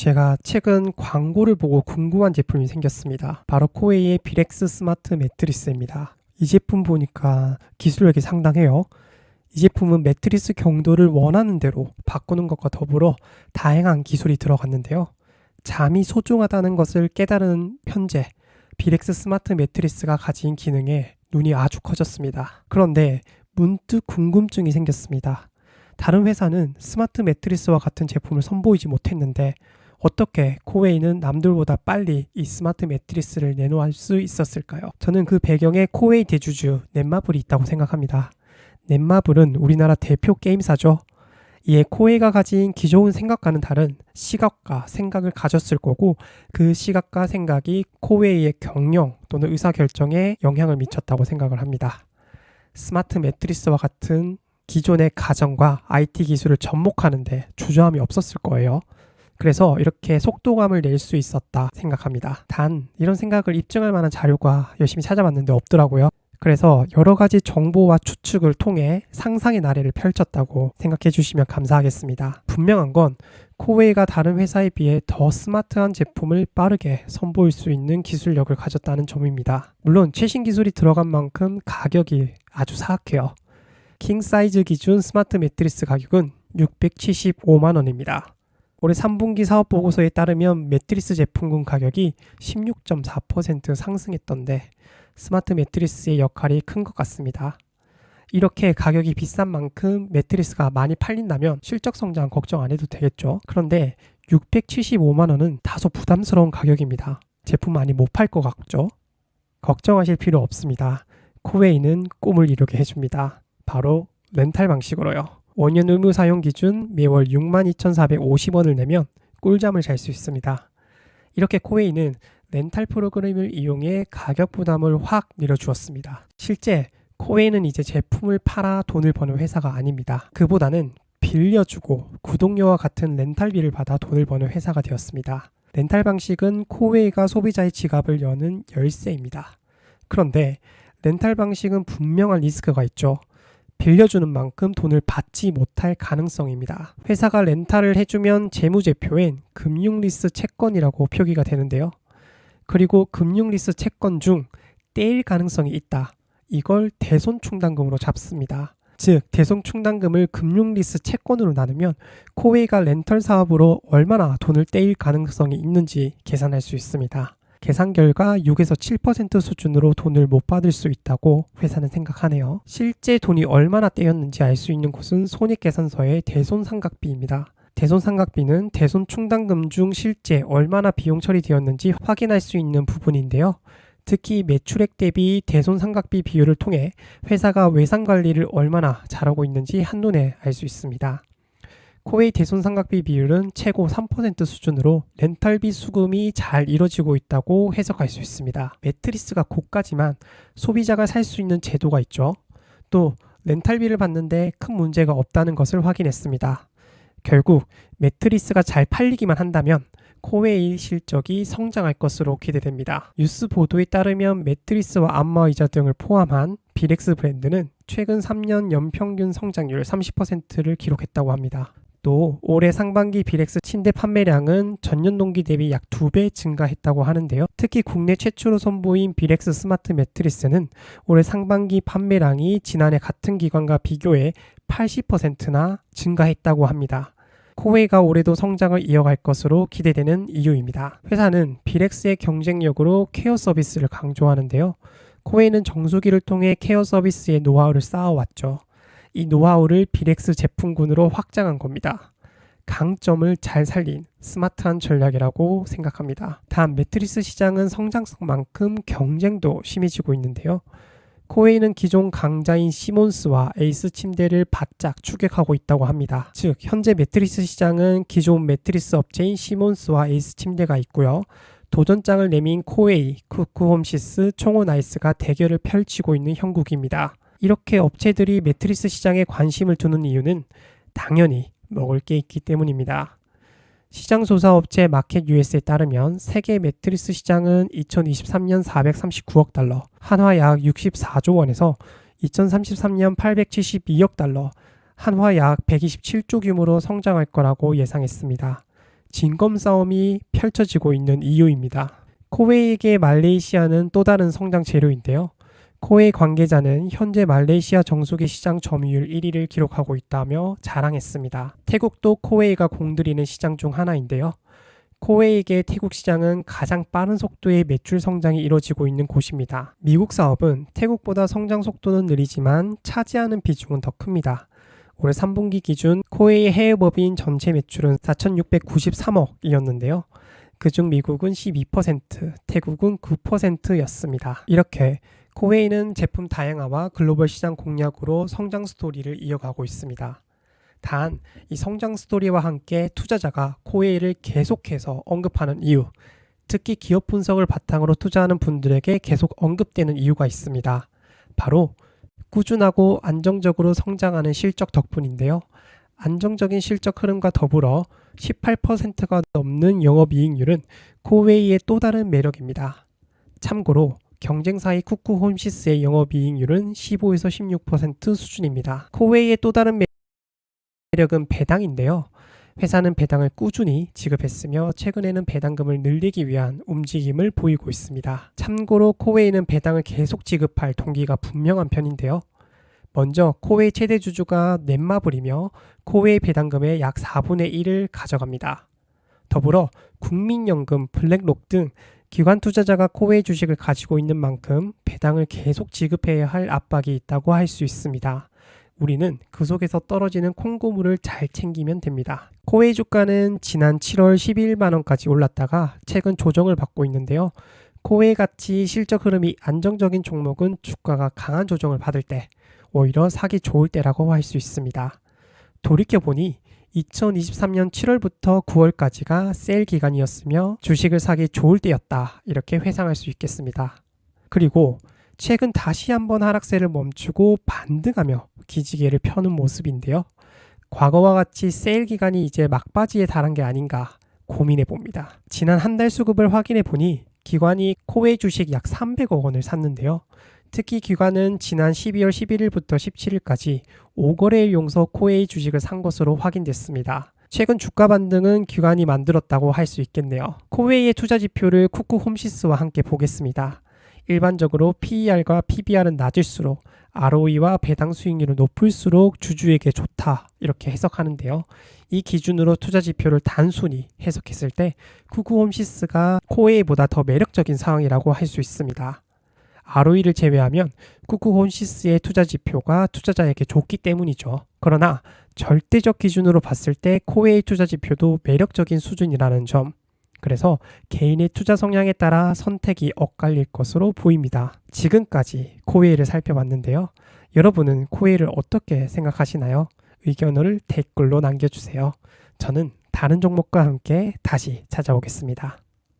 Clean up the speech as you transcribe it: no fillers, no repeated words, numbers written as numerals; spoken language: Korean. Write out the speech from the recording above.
제가 최근 광고를 보고 궁금한 제품이 생겼습니다. 바로 코웨이의 비렉스 스마트 매트리스입니다. 이 제품 보니까 기술력이 상당해요. 이 제품은 매트리스 경도를 원하는 대로 바꾸는 것과 더불어 다양한 기술이 들어갔는데요. 잠이 소중하다는 것을 깨달은 현재 비렉스 스마트 매트리스가 가진 기능에 눈이 아주 커졌습니다. 그런데 문득 궁금증이 생겼습니다. 다른 회사는 스마트 매트리스와 같은 제품을 선보이지 못했는데 어떻게 코웨이는 남들보다 빨리 이 스마트 매트리스를 내놓을 수 있었을까요? 저는 그 배경에 코웨이 대주주 넷마블이 있다고 생각합니다. 넷마블은 우리나라 대표 게임사죠. 이에 코웨이가 가진 기존 생각과는 다른 시각과 생각을 가졌을 거고 그 시각과 생각이 코웨이의 경영 또는 의사결정에 영향을 미쳤다고 생각을 합니다. 스마트 매트리스와 같은 기존의 가정과 IT 기술을 접목하는데 주저함이 없었을 거예요. 그래서 이렇게 속도감을 낼 수 있었다 생각합니다. 단 이런 생각을 입증할 만한 자료가 열심히 찾아봤는데 없더라고요. 그래서 여러 가지 정보와 추측을 통해 상상의 나래를 펼쳤다고 생각해 주시면 감사하겠습니다. 분명한 건 코웨이가 다른 회사에 비해 더 스마트한 제품을 빠르게 선보일 수 있는 기술력을 가졌다는 점입니다. 물론 최신 기술이 들어간 만큼 가격이 아주 사악해요. 킹 사이즈 기준 스마트 매트리스 가격은 675만 원입니다. 올해 3분기 사업 보고서에 따르면 매트리스 제품군 가격이 16.4% 상승했던데 스마트 매트리스의 역할이 큰 것 같습니다. 이렇게 가격이 비싼 만큼 매트리스가 많이 팔린다면 실적 성장 걱정 안 해도 되겠죠. 그런데 675만 원은 다소 부담스러운 가격입니다. 제품 많이 못 팔 것 같죠? 걱정하실 필요 없습니다. 코웨이는 꿈을 이루게 해줍니다. 바로 렌탈 방식으로요. 5년 의무 사용 기준 매월 62,450원을 내면 꿀잠을 잘 수 있습니다. 이렇게 코웨이는 렌탈 프로그램을 이용해 가격 부담을 확 내려주었습니다. 실제 코웨이는 이제 제품을 팔아 돈을 버는 회사가 아닙니다. 그보다는 빌려주고 구독료와 같은 렌탈비를 받아 돈을 버는 회사가 되었습니다. 렌탈 방식은 코웨이가 소비자의 지갑을 여는 열쇠입니다. 그런데 렌탈 방식은 분명한 리스크가 있죠. 빌려주는 만큼 돈을 받지 못할 가능성입니다. 회사가 렌탈을 해주면 재무제표엔 금융리스 채권이라고 표기가 되는데요. 그리고 금융리스 채권 중 떼일 가능성이 있다. 이걸 대손충당금으로 잡습니다. 즉 대손충당금을 금융리스 채권으로 나누면 코웨이가 렌털 사업으로 얼마나 돈을 떼일 가능성이 있는지 계산할 수 있습니다. 계산 결과 6에서 7% 수준으로 돈을 못 받을 수 있다고 회사는 생각하네요. 실제 돈이 얼마나 떼였는지 알 수 있는 곳은 손익계산서의 대손상각비입니다. 대손상각비는 대손충당금 중 실제 얼마나 비용 처리되었는지 확인할 수 있는 부분인데요. 특히 매출액 대비 대손상각비 비율을 통해 회사가 외상관리를 얼마나 잘하고 있는지 한눈에 알 수 있습니다. 코웨이 대손상각비 비율은 최고 3% 수준으로 렌탈비 수금이 잘 이뤄지고 있다고 해석할 수 있습니다. 매트리스가 고가지만 소비자가 살 수 있는 제도가 있죠. 또 렌탈비를 받는데 큰 문제가 없다는 것을 확인했습니다. 결국 매트리스가 잘 팔리기만 한다면 코웨이 실적이 성장할 것으로 기대됩니다. 뉴스 보도에 따르면 매트리스와 안마의자 등을 포함한 비렉스 브랜드는 최근 3년 연평균 성장률 30%를 기록했다고 합니다. 또 올해 상반기 비렉스 침대 판매량은 전년 동기 대비 약 2배 증가했다고 하는데요. 특히 국내 최초로 선보인 비렉스 스마트 매트리스는 올해 상반기 판매량이 지난해 같은 기간과 비교해 80%나 증가했다고 합니다. 코웨이가 올해도 성장을 이어갈 것으로 기대되는 이유입니다. 회사는 비렉스의 경쟁력으로 케어 서비스를 강조하는데요. 코웨이는 정수기를 통해 케어 서비스의 노하우를 쌓아왔죠. 이 노하우를 비렉스 제품군으로 확장한 겁니다. 강점을 잘 살린 스마트한 전략이라고 생각합니다. 단 매트리스 시장은 성장성만큼 경쟁도 심해지고 있는데요. 코웨이는 기존 강자인 시몬스와 에이스 침대를 바짝 추격하고 있다고 합니다. 즉 현재 매트리스 시장은 기존 매트리스 업체인 시몬스와 에이스 침대가 있고요. 도전장을 내민 코웨이, 쿠쿠홈시스, 총호나이스가 대결을 펼치고 있는 형국입니다. 이렇게 업체들이 매트리스 시장에 관심을 두는 이유는 당연히 먹을 게 있기 때문입니다. 시장조사업체 마켓 US에 따르면 세계 매트리스 시장은 2023년 439억 달러, 한화 약 64조 원에서 2033년 872억 달러, 한화 약 127조 규모로 성장할 거라고 예상했습니다. 진검 싸움이 펼쳐지고 있는 이유입니다. 코웨이에게 말레이시아는 또 다른 성장 재료인데요. 코웨이 관계자는 현재 말레이시아 정수기 시장 점유율 1위를 기록하고 있다며 자랑했습니다. 태국도 코웨이가 공들이는 시장 중 하나인데요. 코웨이에게 태국 시장은 가장 빠른 속도의 매출 성장이 이뤄지고 있는 곳입니다. 미국 사업은 태국보다 성장 속도는 느리지만 차지하는 비중은 더 큽니다. 올해 3분기 기준 코웨이 해외 법인 전체 매출은 4,693억이었는데요. 그중 미국은 12%, 태국은 9%였습니다. 이렇게 코웨이는 제품 다양화와 글로벌 시장 공략으로 성장 스토리를 이어가고 있습니다. 단, 이 성장 스토리와 함께 투자자가 코웨이를 계속해서 언급하는 이유, 특히 기업 분석을 바탕으로 투자하는 분들에게 계속 언급되는 이유가 있습니다. 바로 꾸준하고 안정적으로 성장하는 실적 덕분인데요. 안정적인 실적 흐름과 더불어 18%가 넘는 영업이익률은 코웨이의 또 다른 매력입니다. 참고로 경쟁사의 쿠쿠홈시스의 영업이익률은 15에서 16% 수준입니다. 코웨이의 또 다른 매력은 배당인데요. 회사는 배당을 꾸준히 지급했으며 최근에는 배당금을 늘리기 위한 움직임을 보이고 있습니다. 참고로 코웨이는 배당을 계속 지급할 동기가 분명한 편인데요. 먼저 코웨이 최대 주주가 넷마블이며 코웨이 배당금의 약 4분의 1을 가져갑니다. 더불어 국민연금, 블랙록 등 기관 투자자가 코웨이 주식을 가지고 있는 만큼 배당을 계속 지급해야 할 압박이 있다고 할 수 있습니다. 우리는 그 속에서 떨어지는 콩고물을 잘 챙기면 됩니다. 코웨이 주가는 지난 7월 12만 원까지 올랐다가 최근 조정을 받고 있는데요. 코웨이 같이 실적 흐름이 안정적인 종목은 주가가 강한 조정을 받을 때 오히려 사기 좋을 때라고 할 수 있습니다. 돌이켜보니 2023년 7월부터 9월까지가 세일 기간이었으며 주식을 사기 좋을 때였다, 이렇게 회상할 수 있겠습니다. 그리고 최근 다시 한번 하락세를 멈추고 반등하며 기지개를 펴는 모습인데요. 과거와 같이 세일 기간이 이제 막바지에 달한 게 아닌가 고민해 봅니다. 지난 한 달 수급을 확인해 보니 기관이 코웨이 주식 약 300억 원을 샀는데요. 특히 기관은 지난 12월 11일부터 17일까지 5거래일 용서 코웨이 주식을 산 것으로 확인됐습니다. 최근 주가 반등은 기관이 만들었다고 할 수 있겠네요. 코웨이의 투자 지표를 쿠쿠홈시스와 함께 보겠습니다. 일반적으로 PER과 PBR은 낮을수록 ROE와 배당 수익률은 높을수록 주주에게 좋다, 이렇게 해석하는데요. 이 기준으로 투자 지표를 단순히 해석했을 때 쿠쿠홈시스가 코웨이보다 더 매력적인 상황이라고 할 수 있습니다. ROE를 제외하면 쿠쿠홈시스의 투자 지표가 투자자에게 좋기 때문이죠. 그러나 절대적 기준으로 봤을 때 코웨이 투자 지표도 매력적인 수준이라는 점, 그래서 개인의 투자 성향에 따라 선택이 엇갈릴 것으로 보입니다. 지금까지 코웨이를 살펴봤는데요. 여러분은 코웨이를 어떻게 생각하시나요? 의견을 댓글로 남겨주세요. 저는 다른 종목과 함께 다시 찾아오겠습니다.